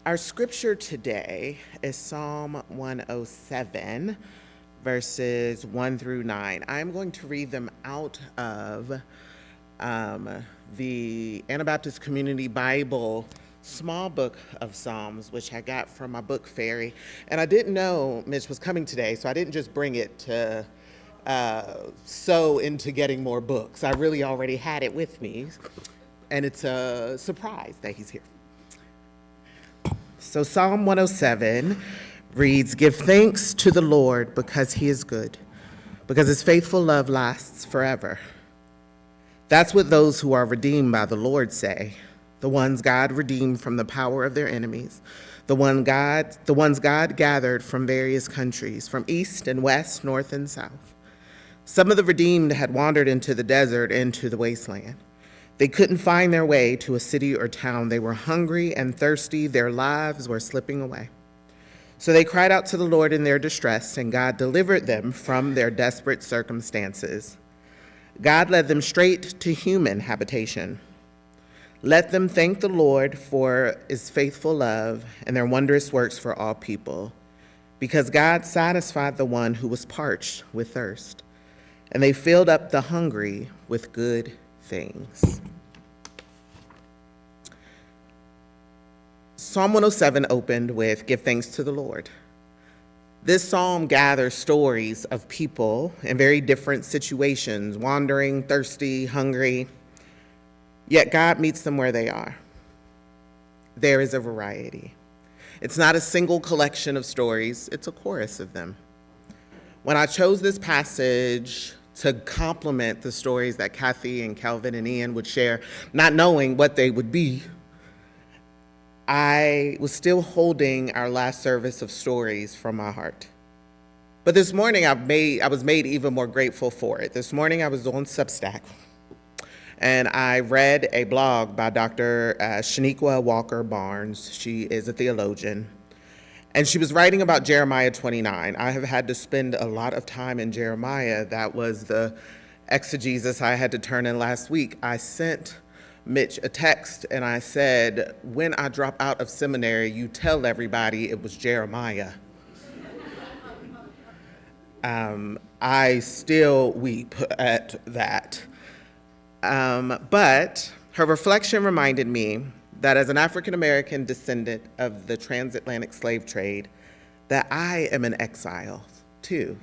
Our scripture today is Psalm 107, verses 1 through 9. I'm going to read them out of the Anabaptist Community Bible small book of Psalms, which I got from my book fairy. And I didn't know Mitch was coming today, so I didn't just bring it to sew into getting more books. I really already had it with me, and it's a surprise that he's here. So Psalm 107 reads, "Give thanks to the Lord because he is good, because his faithful love lasts forever." That's what those who are redeemed by the Lord say, the ones God redeemed from the power of their enemies, the ones God gathered from various countries, from east and west, north and south. Some of the redeemed had wandered into the desert, into the wasteland. They couldn't find their way to a city or town. They were hungry and thirsty. Their lives were slipping away. So they cried out to the Lord in their distress, and God delivered them from their desperate circumstances. God led them straight to human habitation. Let them thank the Lord for his faithful love and their wondrous works for all people, because God satisfied the one who was parched with thirst, and they filled up the hungry with good things. Psalm 107 opened with, "Give thanks to the Lord." This psalm gathers stories of people in very different situations, wandering, thirsty, hungry, yet God meets them where they are. There is a variety. It's not a single collection of stories, it's a chorus of them. When I chose this passage to complement the stories that Kathy and Kelven and Ian would share, not knowing what they would be, I was still holding our last service of stories from my heart. But this morning I was made even more grateful for it. This morning I was on Substack, and I read a blog by Dr. Shaniqua Walker Barnes. She is a theologian. And she was writing about Jeremiah 29. I have had to spend a lot of time in Jeremiah. That was the exegesis I had to turn in last week. I sent Mitch a text and I said, when I drop out of seminary, you tell everybody it was Jeremiah. I still weep at that. But her reflection reminded me that as an African-American descendant of the transatlantic slave trade, that I am an exile too.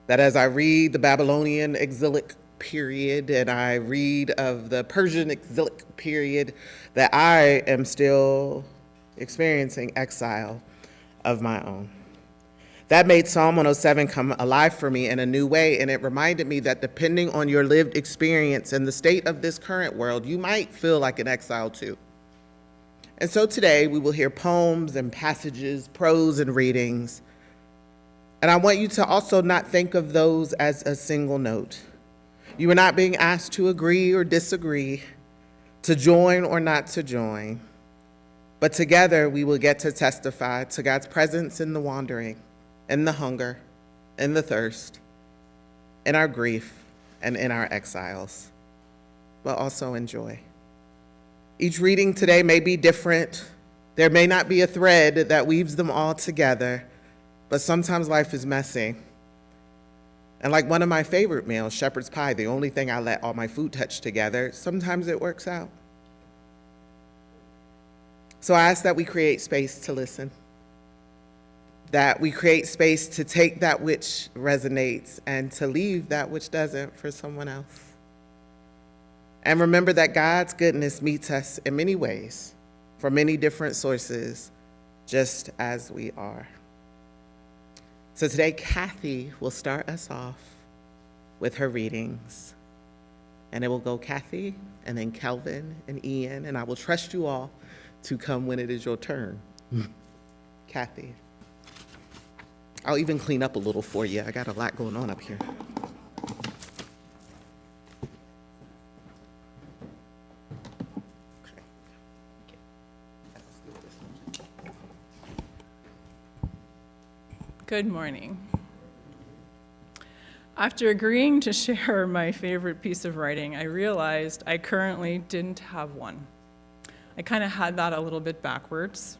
That as I read the Babylonian exilic period and I read of the Persian exilic period, that I am still experiencing exile of my own. That made Psalm 107 come alive for me in a new way, and it reminded me that depending on your lived experience and the state of this current world, you might feel like an exile too. And so today we will hear poems and passages, prose and readings. And I want you to also not think of those as a single note. You are not being asked to agree or disagree, to join or not to join. But together we will get to testify to God's presence in the wandering, in the hunger, in the thirst, in our grief, and in our exiles, but also in joy. Each reading today may be different. There may not be a thread that weaves them all together, but sometimes life is messy. And like one of my favorite meals, shepherd's pie, the only thing I let all my food touch together, sometimes it works out. So I ask that we create space to listen, that we create space to take that which resonates and to leave that which doesn't for someone else. And remember that God's goodness meets us in many ways, from many different sources, just as we are. So today, Kathy will start us off with her readings. And it will go Kathy, and then Kelven and Ian, and I will trust you all to come when it is your turn. Kathy. I'll even clean up a little for you. I got a lot going on up here. Good morning. After agreeing to share my favorite piece of writing, I realized I currently didn't have one. I kind of had that a little bit backwards.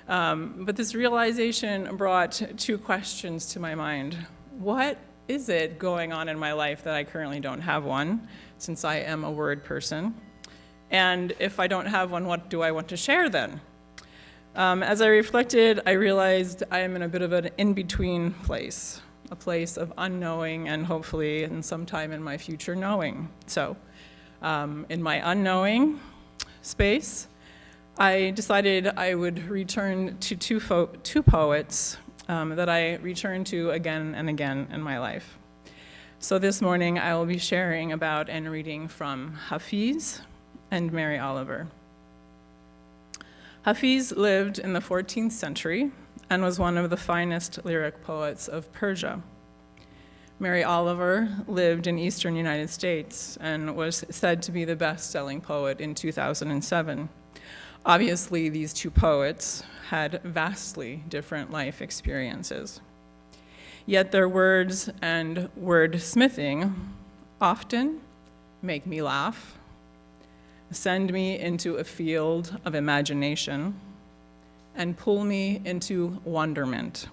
But this realization brought two questions to my mind. What is it going on in my life that I currently don't have one, since I am a word person? And if I don't have one, what do I want to share then? As I reflected, I realized I am in a bit of an in-between place, a place of unknowing and hopefully in some time in my future knowing. So in my unknowing space, I decided I would return to two poets that I return to again and again in my life. So this morning I will be sharing about and reading from Hafiz and Mary Oliver. Hafiz lived in the 14th century and was one of the finest lyric poets of Persia. Mary Oliver lived in eastern United States and was said to be the best-selling poet in 2007. Obviously, these two poets had vastly different life experiences. Yet their words and wordsmithing often make me laugh, send me into a field of imagination, and pull me into wonderment.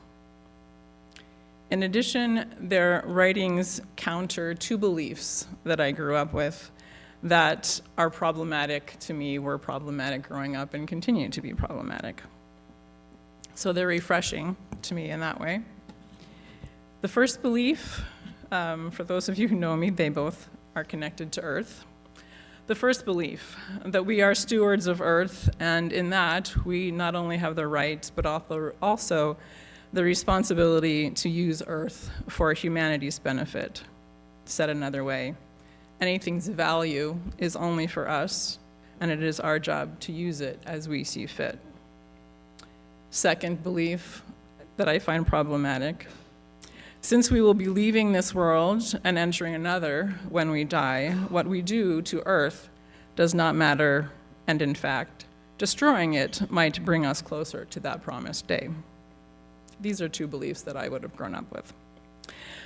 In addition, their writings counter two beliefs that I grew up with that are problematic to me, were problematic growing up, and continue to be problematic. So they're refreshing to me in that way. The first belief, for those of you who know me, they both are connected to Earth. The first belief, that we are stewards of Earth, and in that, we not only have the right, but also the responsibility to use Earth for humanity's benefit. Said another way, anything's value is only for us, and it is our job to use it as we see fit. Second belief that I find problematic, since we will be leaving this world and entering another when we die, what we do to Earth does not matter, and in fact, destroying it might bring us closer to that promised day. These are two beliefs that I would have grown up with.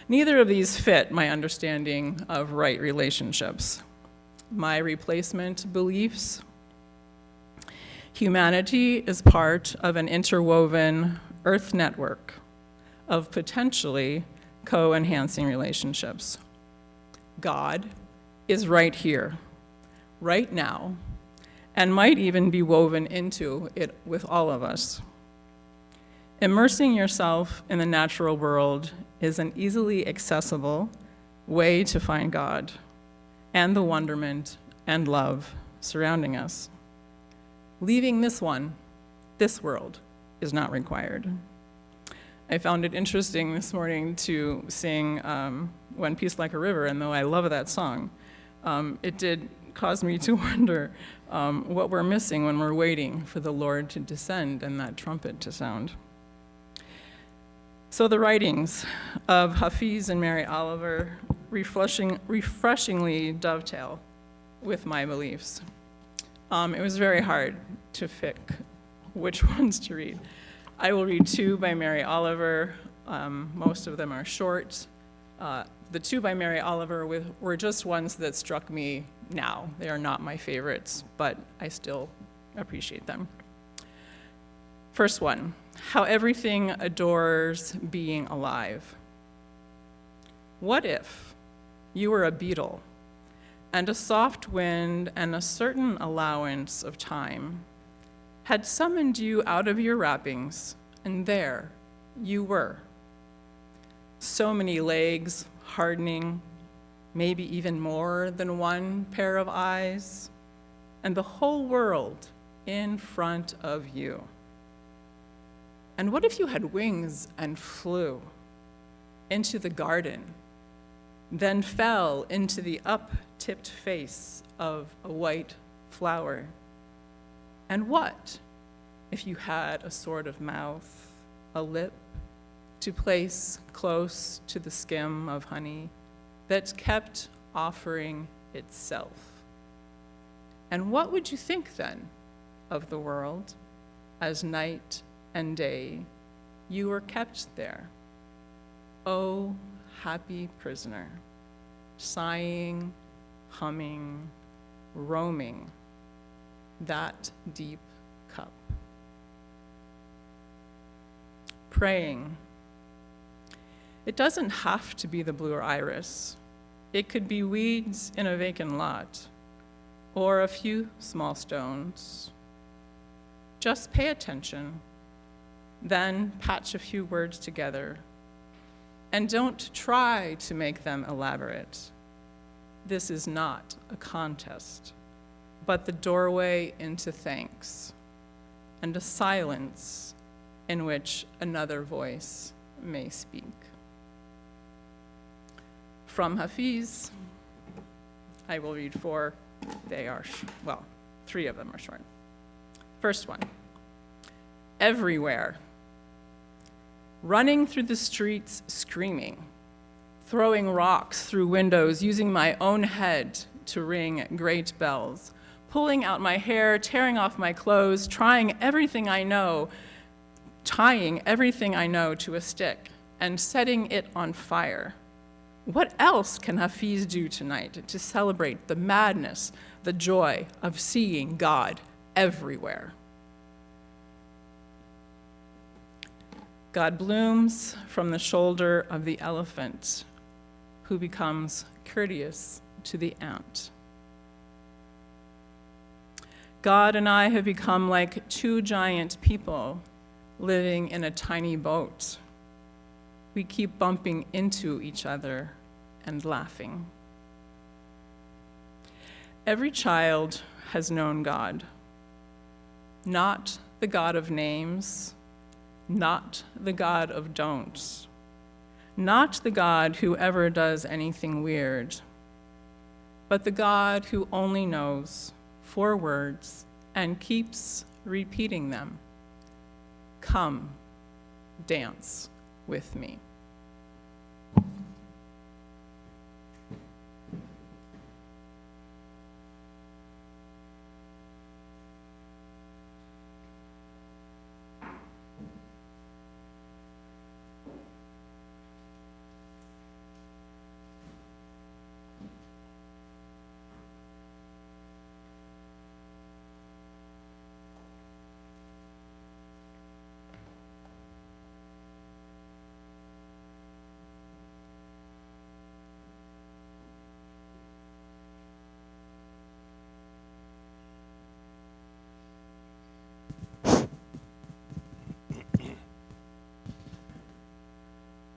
Neither of these fit my understanding of right relationships. My replacement beliefs: humanity is part of an interwoven Earth network of potentially co-enhancing relationships. God is right here, right now, and might even be woven into it with all of us. Immersing yourself in the natural world is an easily accessible way to find God and the wonderment and love surrounding us. Leaving this world, is not required. I found it interesting this morning to sing When Peace Like a River, and though I love that song, it did cause me to wonder what we're missing when we're waiting for the Lord to descend and that trumpet to sound. So the writings of Hafiz and Mary Oliver refreshingly dovetail with my beliefs. It was very hard to pick which ones to read. I will read two by Mary Oliver. Most of them are short. The two by Mary Oliver were just ones that struck me now. They are not my favorites, but I still appreciate them. First one, how everything adores being alive. What if you were a beetle, and a soft wind and a certain allowance of time had summoned you out of your wrappings, and there you were. So many legs, hardening, maybe even more than one pair of eyes, and the whole world in front of you. And what if you had wings and flew into the garden, then fell into the up-tipped face of a white flower? And what if you had a sort of mouth, a lip, to place close to the skim of honey that kept offering itself? And what would you think then of the world as night and day you were kept there? Oh, happy prisoner, sighing, humming, roaming that deep cup. praying. It doesn't have to be the blue iris. It could be weeds in a vacant lot, or a few small stones. Just pay attention, then patch a few words together, and don't try to make them elaborate. This is not a contest, but the doorway into thanks, and a silence in which another voice may speak. From Hafiz, I will read 4. They are, 3 of them are short. First one. Everywhere. Running through the streets screaming, throwing rocks through windows, using my own head to ring great bells, pulling out my hair, tearing off my clothes, tying everything I know to a stick, and setting it on fire. What else can Hafiz do tonight to celebrate the madness, the joy of seeing God everywhere? God blooms from the shoulder of the elephant, who becomes courteous to the ant. God and I have become like 2 giant people living in a tiny boat. We keep bumping into each other and laughing. Every child has known God, not the God of names, not the God of don'ts, not the God who ever does anything weird, but the God who only knows 4 words and keeps repeating them. Come, dance with me.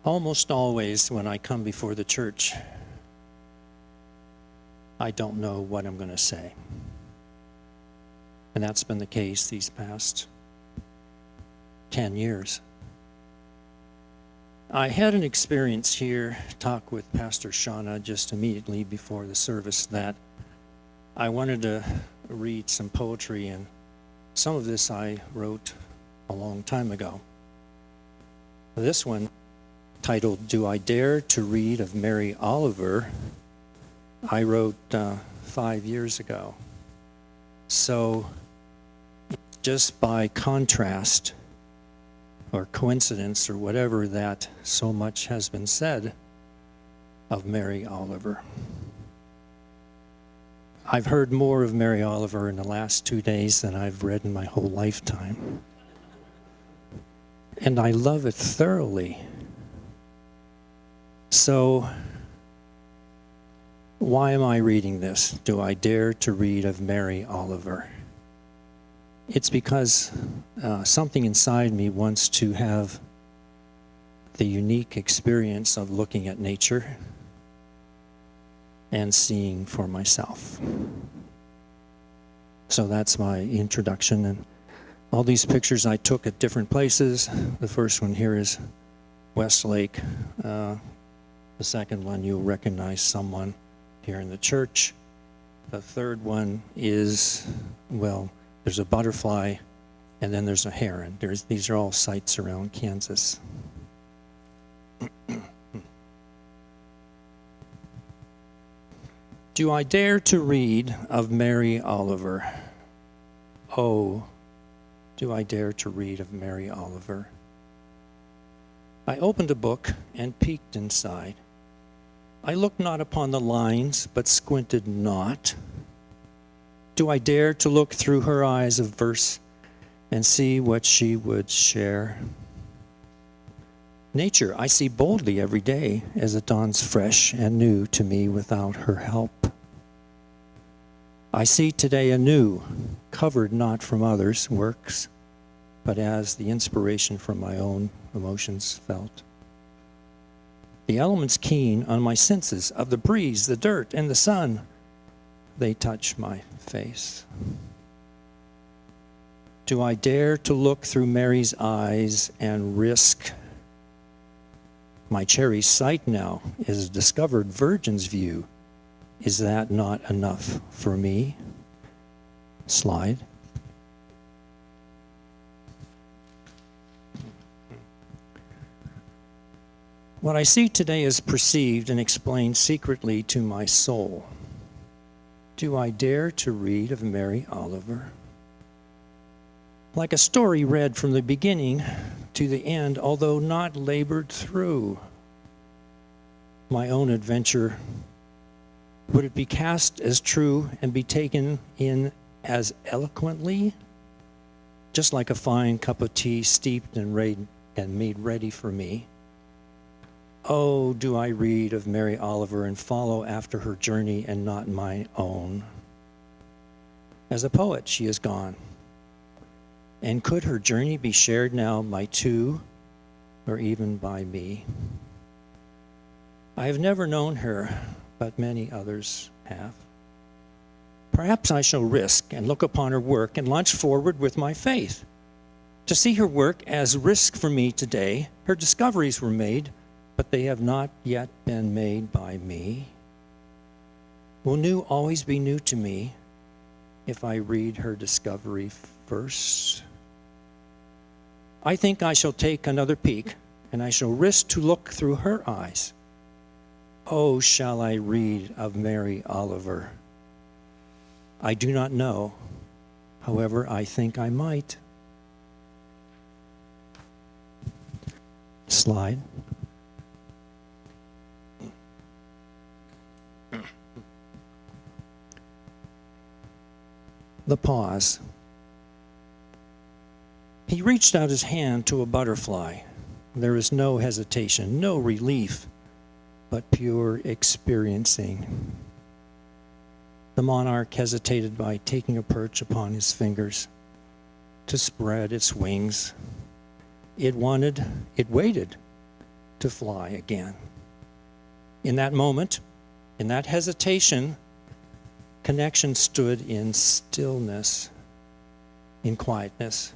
Almost always when I come before the church, I don't know what I'm going to say. And that's been the case these past 10 years. I had an experience here, talk with Pastor Shauna just immediately before the service, that I wanted to read some poetry, and some of this I wrote a long time ago. This one, titled, Do I Dare to Read of Mary Oliver, I wrote 5 years ago. So just by contrast or coincidence or whatever, that so much has been said of Mary Oliver. I've heard more of Mary Oliver in the last 2 days than I've read in my whole lifetime. And I love it thoroughly. So, why am I reading this? Do I dare to read of Mary Oliver? It's because something inside me wants to have the unique experience of looking at nature and seeing for myself. So that's my introduction. And all these pictures I took at different places. The first one here is Westlake. The second one, you'll recognize someone here in the church. The third one is, well, there's a butterfly, and then there's a heron. These are all sites around Kansas. Do I dare to read of Mary Oliver? Oh, do I dare to read of Mary Oliver? I opened a book and peeked inside. I looked not upon the lines, but squinted not. Do I dare to look through her eyes of verse and see what she would share? Nature I see boldly every day as it dawns fresh and new to me without her help. I see today anew, covered not from others' works, but as the inspiration from my own emotions felt. The elements keen on my senses of the breeze, the dirt, and the sun, they touch my face. Do I dare to look through Mary's eyes and risk? My cherry sight now is a discovered virgin's view. Is that not enough for me? Slide. What I see today is perceived and explained secretly to my soul. Do I dare to read of Mary Oliver? Like a story read from the beginning to the end, although not labored through. My own adventure, would it be cast as true and be taken in as eloquently? Just like a fine cup of tea steeped and made ready for me. Oh, do I read of Mary Oliver and follow after her journey and not my own? As a poet, she is gone. And could her journey be shared now by two, or even by me? I have never known her, but many others have. Perhaps I shall risk and look upon her work and launch forward with my faith. To see her work as risk for me today, her discoveries were made, but they have not yet been made by me. Will new always be new to me if I read her discovery first? I think I shall take another peek, and I shall risk to look through her eyes. Oh, shall I read of Mary Oliver? I do not know. However, I think I might. Slide. The pause. He reached out his hand to a butterfly. There is no hesitation, no relief, but pure experiencing. The monarch hesitated by taking a perch upon his fingers to spread its wings. It waited to fly again. In that moment, in that hesitation, connection stood in stillness, in quietness,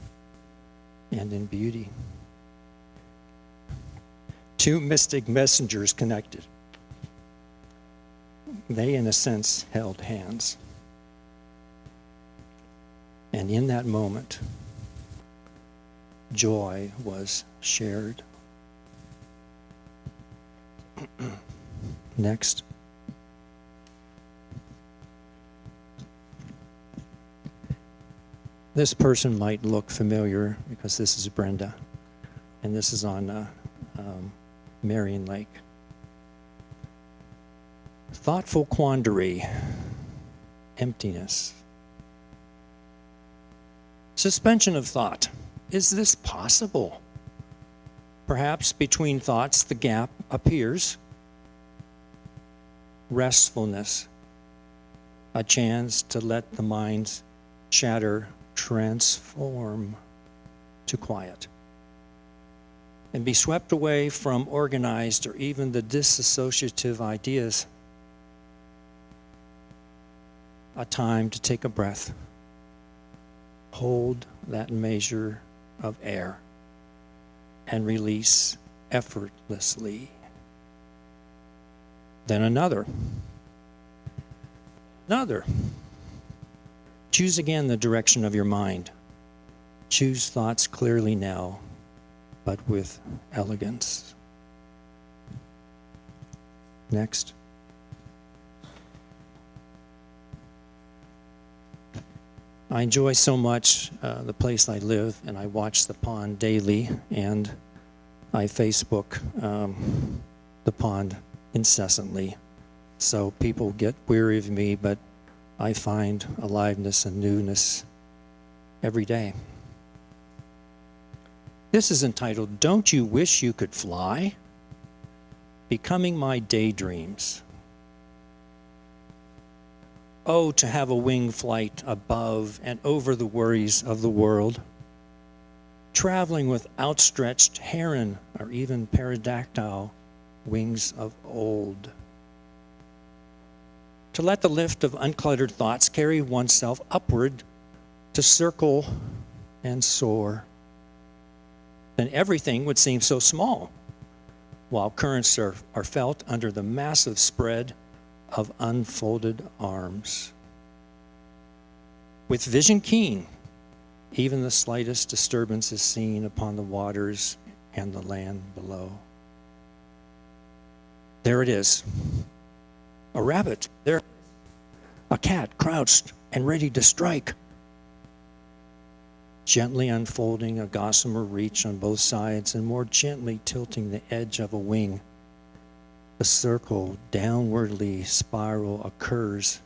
and in beauty. Two mystic messengers connected. They, in a sense, held hands. And in that moment, joy was shared. Next. This person might look familiar because this is Brenda, and this is on Marion Lake. Thoughtful quandary, emptiness. Suspension of thought. Is this possible? Perhaps between thoughts the gap appears. Restfulness, a chance to let the mind's chatter transform to quiet and be swept away from organized or even the disassociative ideas. A time to take a breath, hold that measure of air, and release effortlessly. Then another. Choose again the direction of your mind. Choose thoughts clearly now, but with elegance. Next. I enjoy so much the place I live, and I watch the pond daily, and I Facebook the pond incessantly. So people get weary of me, but I find aliveness and newness every day. This is entitled, Don't You Wish You Could Fly? Becoming My Daydreams. Oh, to have a wing flight above and over the worries of the world, traveling with outstretched heron or even pterodactyl wings of old. To let the lift of uncluttered thoughts carry oneself upward to circle and soar. Then everything would seem so small, while currents are felt under the massive spread of unfolded arms. With vision keen, even the slightest disturbance is seen upon the waters and the land below. There it is. A rabbit, there. A cat crouched and ready to strike. Gently unfolding a gossamer reach on both sides and more gently tilting the edge of a wing. A circle downwardly spiral occurs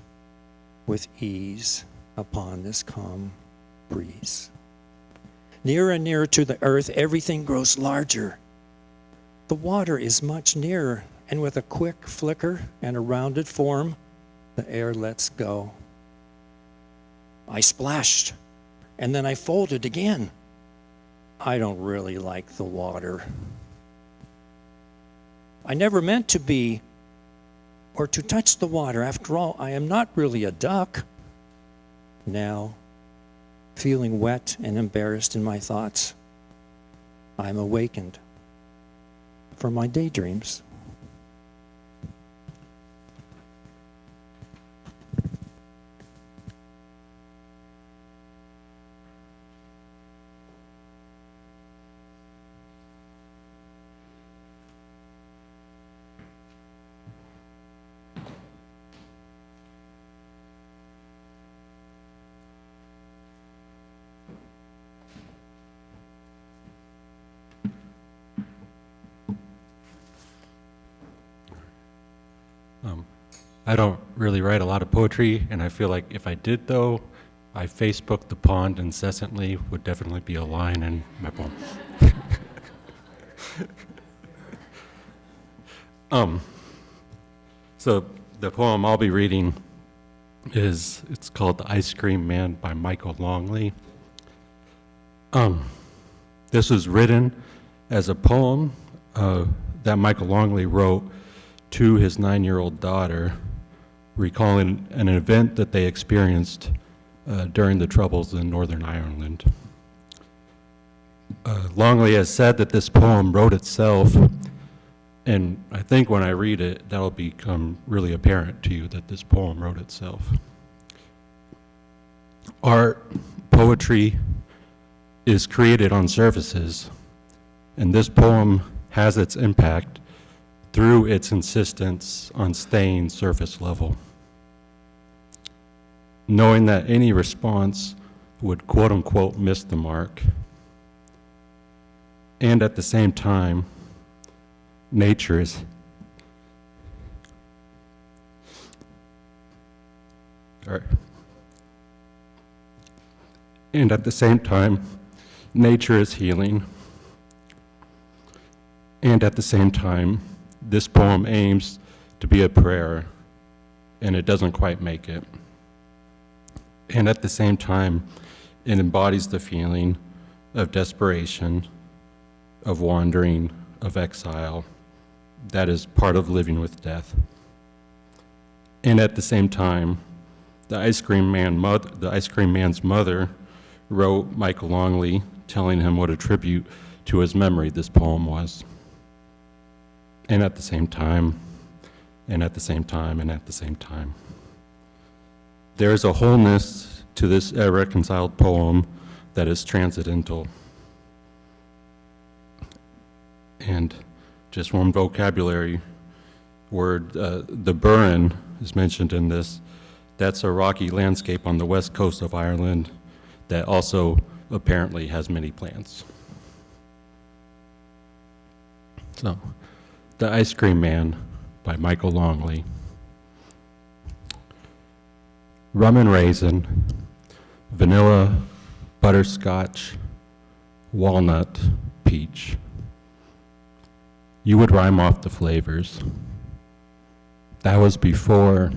with ease upon this calm breeze. Nearer and nearer to the earth, everything grows larger. The water is much nearer, and with a quick flicker and a rounded form, the air lets go. I splashed, and then I folded again. I don't really like the water. I never meant to be or to touch the water. After all, I am not really a duck. Now, feeling wet and embarrassed in my thoughts, I am awakened from my daydreams. I don't really write a lot of poetry, and I feel like if I did, though, I Facebook the pond incessantly would definitely be a line in my poem. So the poem I'll be reading it's called The Ice Cream Man by Michael Longley. This was written as a poem that Michael Longley wrote to his 9-year-old daughter, recalling an event that they experienced during the Troubles in Northern Ireland. Longley has said that this poem wrote itself, and I think when I read it, that'll become really apparent to you that this poem wrote itself. Art, poetry, is created on surfaces, and this poem has its impact through its insistence on staying surface level. Knowing that any response would quote-unquote miss the mark. And at the same time, nature is healing. And at the same time, this poem aims to be a prayer, and it doesn't quite make it. And at the same time, it embodies the feeling of desperation, of wandering, of exile, that is part of living with death. And at the same time, the ice cream man's mother wrote Michael Longley, telling him what a tribute to his memory this poem was. And at the same time, and at the same time, and at the same time. There is a wholeness to this irreconciled poem that is transcendental. And just one vocabulary word, the Burren is mentioned in this. That's a rocky landscape on the west coast of Ireland that also apparently has many plants. So, The Ice Cream Man by Michael Longley. Rum and raisin, vanilla, butterscotch, walnut, peach. You would rhyme off the flavors. That was before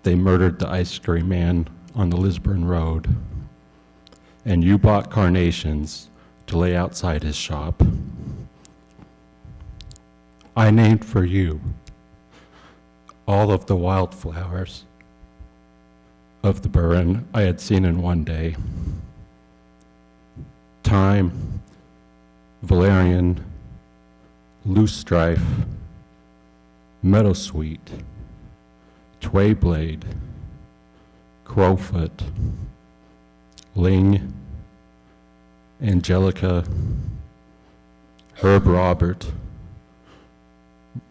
they murdered the ice cream man on the Lisburn Road. And you bought carnations to lay outside his shop. I named for you all of the wildflowers of the Burren I had seen in one day. Thyme, valerian, loosestrife, meadowsweet, twayblade, crowfoot, ling, angelica, herb robert,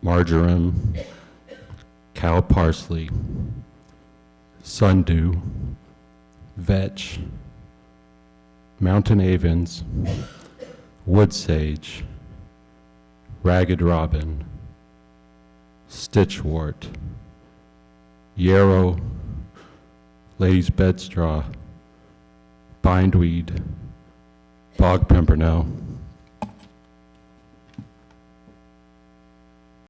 marjoram, cow parsley, sundew, vetch, mountain avens, wood sage, ragged robin, stitchwort, yarrow, lady's bedstraw, bindweed, bog pimpernel,